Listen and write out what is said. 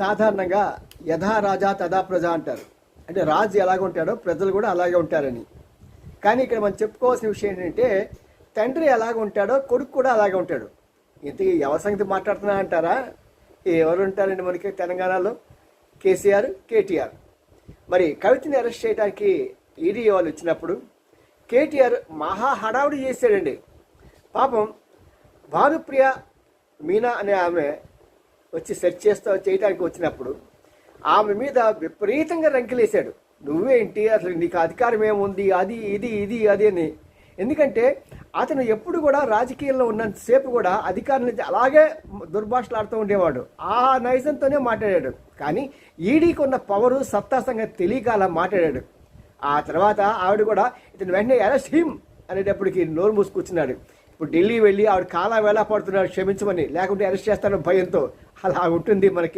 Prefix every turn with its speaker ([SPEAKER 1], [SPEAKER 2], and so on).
[SPEAKER 1] సాధారణంగా యథా రాజా తథా ప్రజ అంటారు. అంటే రాజు ఎలాగ ఉంటాడో ప్రజలు కూడా అలాగే ఉంటారని. కానీ ఇక్కడ మనం చెప్పుకోవాల్సిన విషయం ఏంటంటే తండ్రి ఎలాగ ఉంటాడో కొడుకు కూడా అలాగే ఉంటాడు. ఇంతకీ ఎవరి సంగతి మాట్లాడుతున్నా అంటారా? ఎవరు ఉంటారండి మనకి తెలంగాణలో? కేసీఆర్, కేటీఆర్. మరి కవితని అరెస్ట్ చేయడానికి ఈడీ వాళ్ళు వచ్చినప్పుడు కేటీఆర్ మహా హడావుడి చేశాడండి. పాపం భానుప్రియ మీనా అనే ఆమె వచ్చి సెర్చ్ చేయడానికి వచ్చినప్పుడు ఆమె మీద విపరీతంగా రంకెలేశాడు. నువ్వేంటి, అసలు నీకు అధికారం ఏముంది, అది ఇది ఇది అది అని. ఎందుకంటే అతను ఎప్పుడు కూడా రాజకీయాల్లో ఉన్నంతసేపు కూడా అధికారుల నుంచి అలాగే దుర్భాషలాడుతూ ఉండేవాడు. ఆ నైజంతోనే మాట్లాడాడు. కానీ ఈడీకి ఉన్న పవరు సత్తా సంగతి తెలియక అలా మాట్లాడాడు. ఆ తర్వాత ఆవిడ కూడా ఇతను వెంటనే అరెస్ట్ హిమ్ అనేటప్పటికి నోరు మూసుకొచ్చినాడు. ఇప్పుడు ఢిల్లీ వెళ్ళి ఆవిడ కాలా వేళ పడుతున్నాడు క్షమించమని, లేకుంటే అరెస్ట్ చేస్తాను భయంతో. అలా ఉంటుంది మనకి.